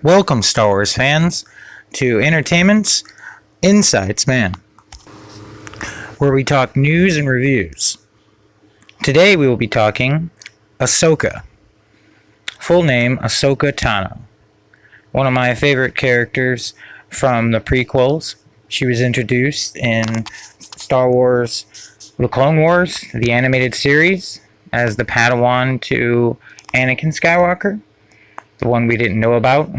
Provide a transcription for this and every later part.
Welcome, Star Wars fans, to Entertainment's Insights Man, where we talk news and reviews. Today we will be talking Ahsoka. Full name, Ahsoka Tano. One of my favorite characters from the prequels. She was introduced in Star Wars The Clone Wars, the animated series, as the Padawan to Anakin Skywalker. The one we didn't know about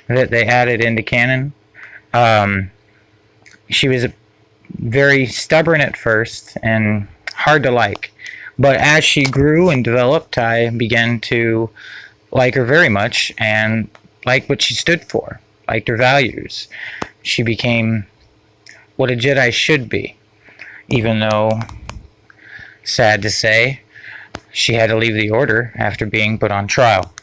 that they added into canon. She was very stubborn at first and hard to like, but as she grew and developed, I began to like her very much and like what she stood for, liked her values. She became what a Jedi should be, even though, sad to say, she had to leave the Order after being put on trial.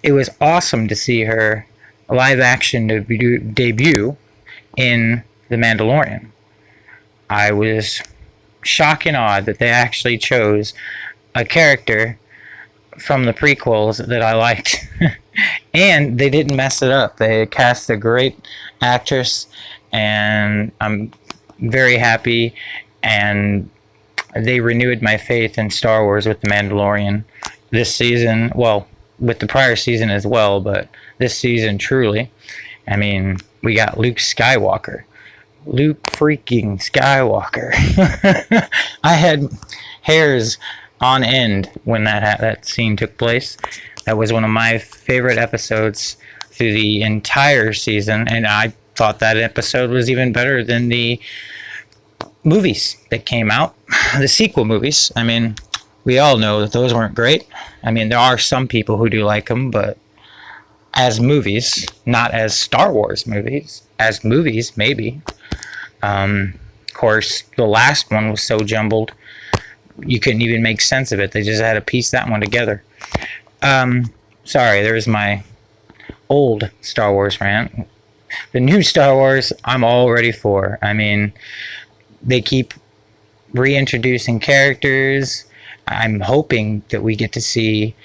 It was awesome to see her live action debut in The Mandalorian. I was shocked and awed that they actually chose a character from the prequels that I liked. And they didn't mess it up. They cast a great actress, and I'm very happy, and they renewed my faith in Star Wars with The Mandalorian this season. Well, with the prior season as well, but this season truly. I mean, we got Luke Skywalker. Luke freaking Skywalker. I had hairs on end when that scene took place. That was one of my favorite episodes through the entire season, and I thought that episode was even better than the movies that came out, the sequel movies. I mean, we all know that those weren't great. I mean, there are some people who do like them, but as movies, not as Star Wars movies. As movies, maybe. Of course, the last one was so jumbled, you couldn't even make sense of it. They just had to piece that one together. Sorry, there's my old Star Wars rant. The new Star Wars, I'm all ready for. I mean, they keep reintroducing characters. I'm hoping that we get to see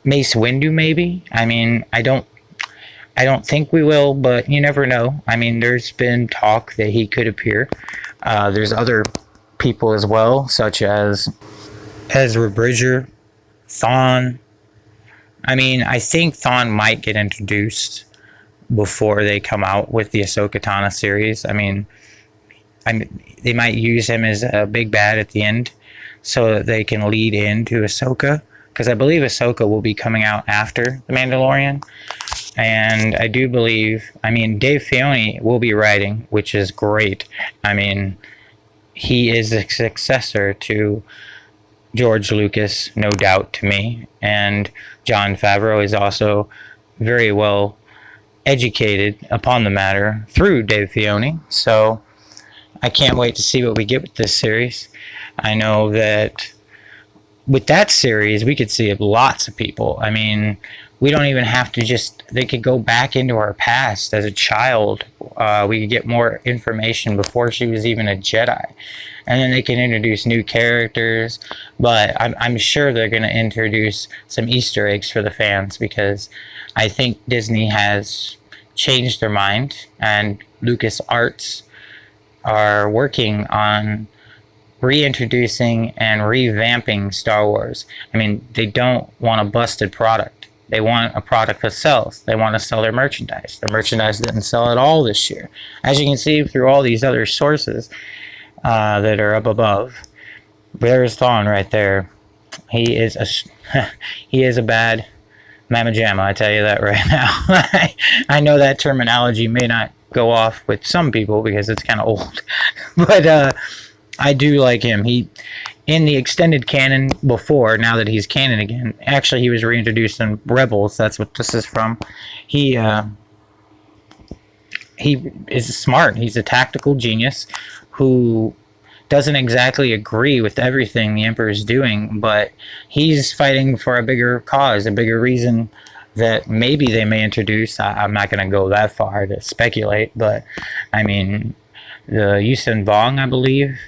Mace Windu, maybe. I mean, I don't think we will, but you never know. I mean, there's been talk that he could appear. There's other people as well, such as Ezra Bridger, Thawne. I mean, I think Thawne might get introduced before they come out with the Ahsoka Tano series. I mean, they might use him as a big bad at the end so that they can lead into Ahsoka, because I believe Ahsoka will be coming out after The Mandalorian. And I do believe, I mean, Dave Filoni will be writing, which is great. I mean, he is a successor to George Lucas, no doubt to me. And Jon Favreau is also very well educated upon the matter through Dave Filoni. So I can't wait to see what we get with this series. I know that with that series, we could see lots of people. I mean, we don't even have to they could go back into our past as a child. We could get more information before she was even a Jedi. And then they can introduce new characters. But I'm sure they're going to introduce some Easter eggs for the fans, because I think Disney has changed their mind, and LucasArts are working on reintroducing and revamping Star Wars. I mean, they don't want a busted product. They want a product that sells. They want to sell their merchandise. Their merchandise didn't sell at all this year. As you can see through all these other sources that are up above. There's Thawne right there. He is a bad mamma jamma, I tell you that right now. I know that terminology may not go off with some people because it's kind of old, but I do like him. He, in the extended canon before, now that he's canon again, actually he was reintroduced in Rebels, that's what this is from. He is smart. He's a tactical genius who doesn't exactly agree with everything the Emperor is doing, but he's fighting for a bigger cause, a bigger reason that maybe they may introduce. I'm not going to go that far to speculate, but I mean, the Yusin Vong, I believe,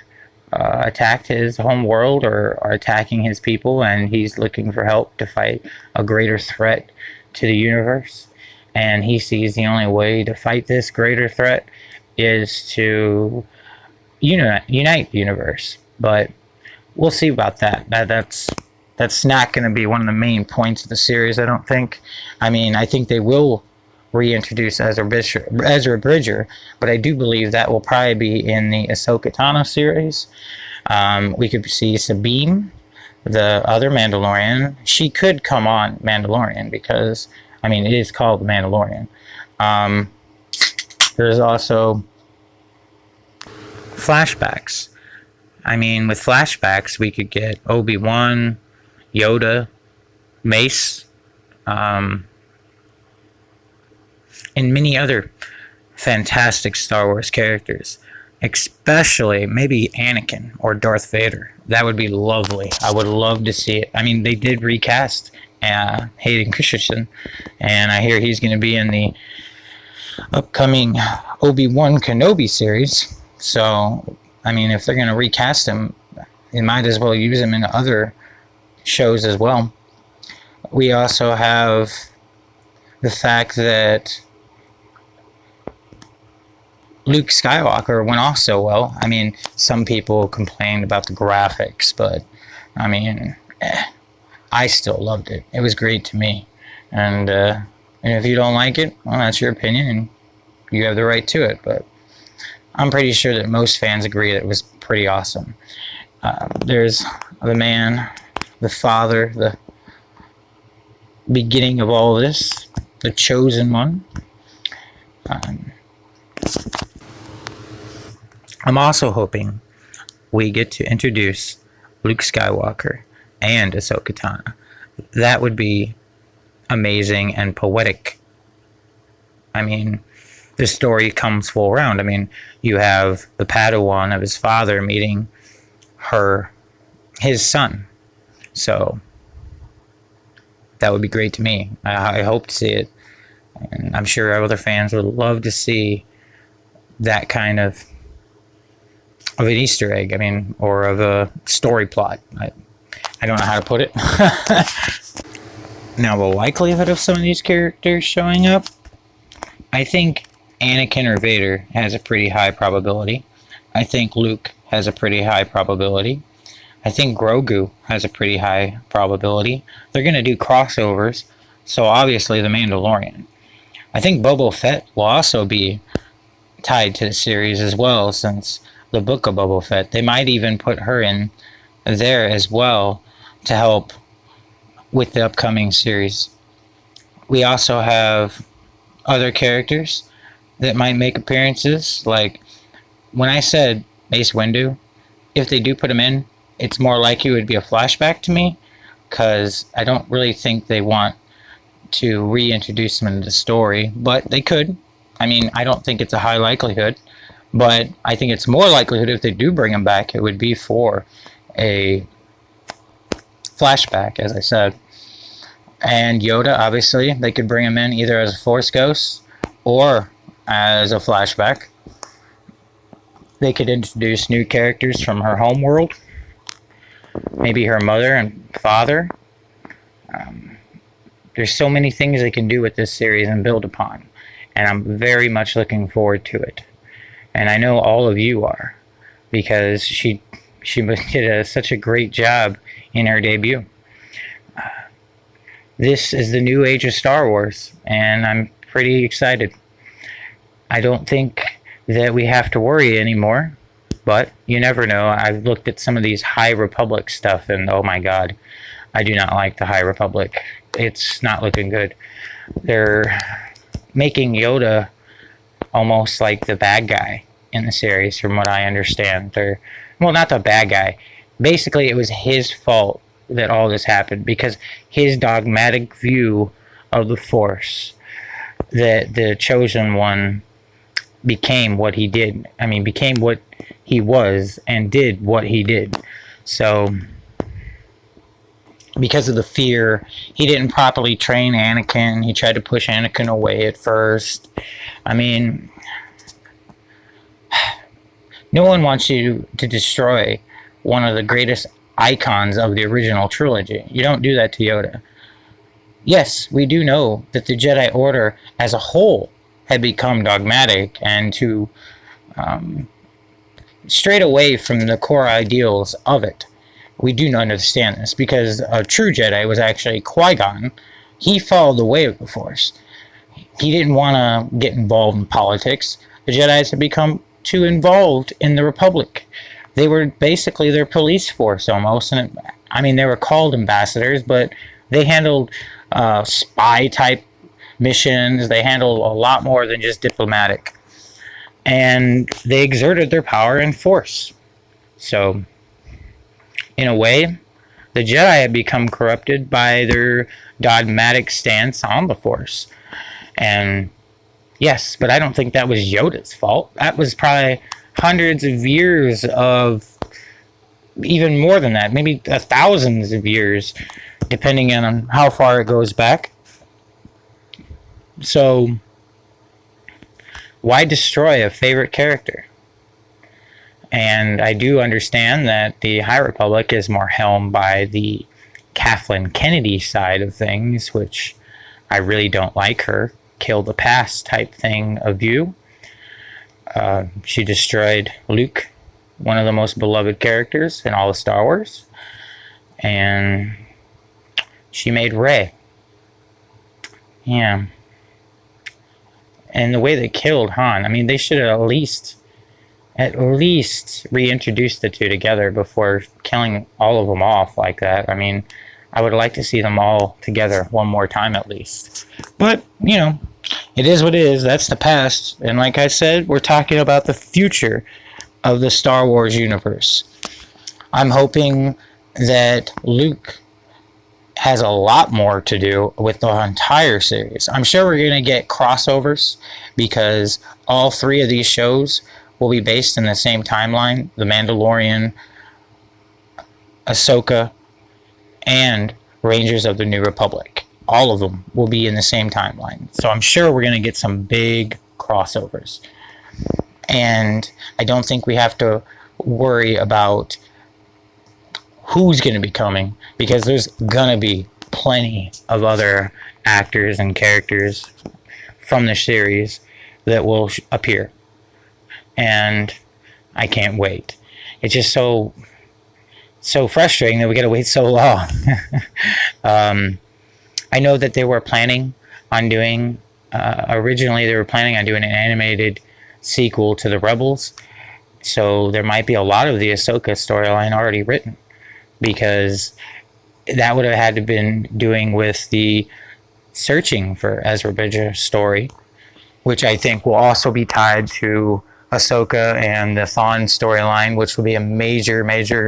attacked his home world or are attacking his people, and he's looking for help to fight a greater threat to the universe. And he sees the only way to fight this greater threat is to unite the universe. But we'll see about that. That's not going to be one of the main points of the series, I don't think. I mean, I think they will reintroduce Ezra Bridger, but I do believe that will probably be in the Ahsoka Tano series. We could see Sabine, the other Mandalorian. She could come on Mandalorian because, I mean, it is called The Mandalorian. There's also flashbacks. I mean, with flashbacks, we could get Obi-Wan, Yoda, Mace, and many other fantastic Star Wars characters. Especially maybe Anakin or Darth Vader. That would be lovely. I would love to see it. I mean, they did recast Hayden Christensen, and I hear he's going to be in the upcoming Obi-Wan Kenobi series. So, I mean, if they're going to recast him, they might as well use him in other shows as well. We also have the fact that Luke Skywalker went off so well. I mean, some people complained about the graphics, but I mean, I still loved it. It was great to me. And if you don't like it, well, that's your opinion, and you have the right to it. But I'm pretty sure that most fans agree that it was pretty awesome. There's the man, the father, the beginning of all this, the chosen one. I'm also hoping we get to introduce Luke Skywalker and Ahsoka Tano. That would be amazing and poetic. I mean, the story comes full round. I mean, you have the Padawan of his father meeting his son. So that would be great to me. I hope to see it. And I'm sure other fans would love to see that kind of an Easter egg, I mean, or of a story plot. I don't know how to put it. Now, the likelihood of some of these characters showing up, I think Anakin or Vader has a pretty high probability. I think Luke has a pretty high probability. I think Grogu has a pretty high probability. They're going to do crossovers, so obviously the Mandalorian. I think Boba Fett will also be tied to the series as well, since the book of Boba Fett. They might even put her in there as well to help with the upcoming series. We also have other characters that might make appearances. Like when I said Mace Windu, if they do put him in, it's more likely it would be a flashback to me, because I don't really think they want to reintroduce him into the story, but they could. I mean, I don't think it's a high likelihood, but I think it's more likelihood if they do bring him back, it would be for a flashback, as I said. And Yoda, obviously, they could bring him in either as a Force Ghost or as a flashback. They could introduce new characters from her home world, maybe her mother and father. There's so many things they can do with this series and build upon, and I'm very much looking forward to it. And I know all of you are, because she did such a great job in her debut. This is the new age of Star Wars, and I'm pretty excited. I don't think that we have to worry anymore, but you never know. I've looked at some of these High Republic stuff, and oh my god, I do not like the High Republic. It's not looking good. They're making Yoda almost like the bad guy in the series, from what I understand. Well, not the bad guy. Basically, it was his fault that all this happened, because his dogmatic view of the Force, that the chosen one became what he did. I mean, became what he was and did what he did. So, because of the fear, he didn't properly train Anakin. He tried to push Anakin away at first. I mean, No one wants you to destroy one of the greatest icons of the original trilogy. You don't do that to Yoda. Yes, we do know that the Jedi Order as a whole had become dogmatic and to strayed away from the core ideals of it. We do not understand this because a true Jedi was actually Qui-Gon. He followed the way of the Force. He didn't want to get involved in politics. The Jedis had become too involved in the Republic. They were basically their police force almost, and I mean they were called ambassadors, but they handled spy type missions. They handled a lot more than just diplomatic, and they exerted their power in force. So, in a way, the Jedi had become corrupted by their dogmatic stance on the Force. And yes, but I don't think that was Yoda's fault. That was probably hundreds of years of, even more than that, maybe thousands of years, depending on how far it goes back. So, why destroy a favorite character? And I do understand that the High Republic is more helmed by the Kathleen Kennedy side of things, which I really don't like her. Kill the past type thing of view. She destroyed Luke, one of the most beloved characters in all of Star Wars. And she made Rey. Yeah. And the way they killed Han, I mean, they should have at least reintroduced the two together before killing all of them off like that. I mean, I would like to see them all together one more time at least. But, you know, it is what it is. That's the past. And like I said, we're talking about the future of the Star Wars universe. I'm hoping that Luke has a lot more to do with the entire series. I'm sure we're going to get crossovers because all three of these shows will be based in the same timeline. The Mandalorian, Ahsoka, and Rangers of the New Republic. All of them will be in the same timeline. So I'm sure we're going to get some big crossovers. And I don't think we have to worry about who's going to be coming, because there's going to be plenty of other actors and characters from the series that will appear. And I can't wait. It's just so frustrating that we got to wait so long. I know that they were planning on doing, originally they were planning on doing an animated sequel to the Rebels. So there might be a lot of the Ahsoka storyline already written, because that would have had to been doing with the searching for Ezra Bridger's story, which I think will also be tied to Ahsoka and the Thrawn storyline, which will be a major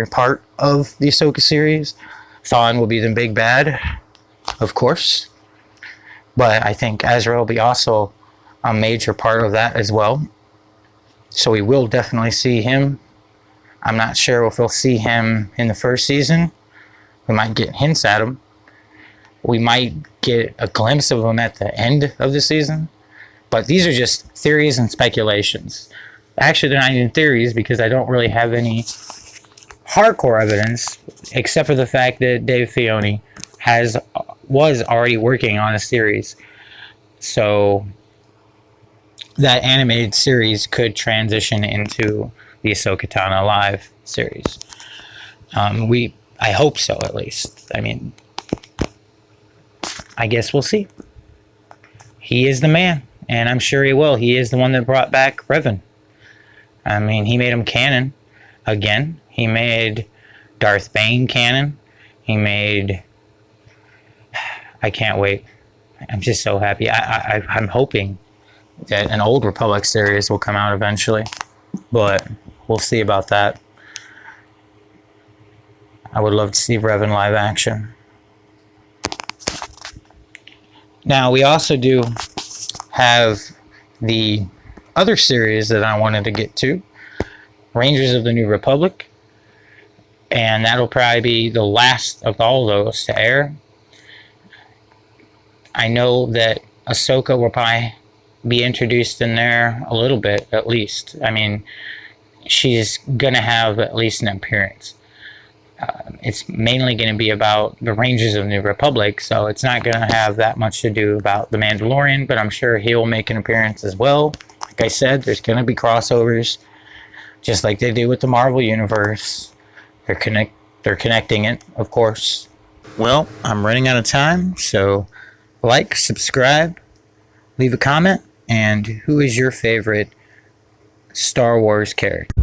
part of the Ahsoka series. Thrawn will be the big bad, of course, but I think Ezra will be also a major part of that as well. So we will definitely see him. I'm not sure if we'll see him in the first season. We might get hints at him. We might get a glimpse of him at the end of the season. But these are just theories and speculations. Actually, they're not even theories, because I don't really have any hardcore evidence, except for the fact that Dave Filoni was already working on a series. So that animated series could transition into the Ahsoka Tano live series. I hope so, at least. I mean, I guess we'll see. He is the man, and I'm sure he will. He is the one that brought back Revan. I mean, he made him canon again. He made Darth Bane canon. He made... I can't wait. I'm just so happy. I'm hoping that an Old Republic series will come out eventually, but we'll see about that. I would love to see Revan live action. Now, we also do have the other series that I wanted to get to, Rangers of the New Republic, and that'll probably be the last of all those to air. I know that Ahsoka will probably be introduced in there a little bit, at least. I mean, she's gonna have at least an appearance. It's mainly going to be about the Rangers of the New Republic, so it's not going to have that much to do about the Mandalorian, but I'm sure he'll make an appearance as well. Like I said, there's going to be crossovers, just like they do with the Marvel Universe. They're connecting it, of course. Well, I'm running out of time, so like, subscribe, leave a comment, and who is your favorite Star Wars character?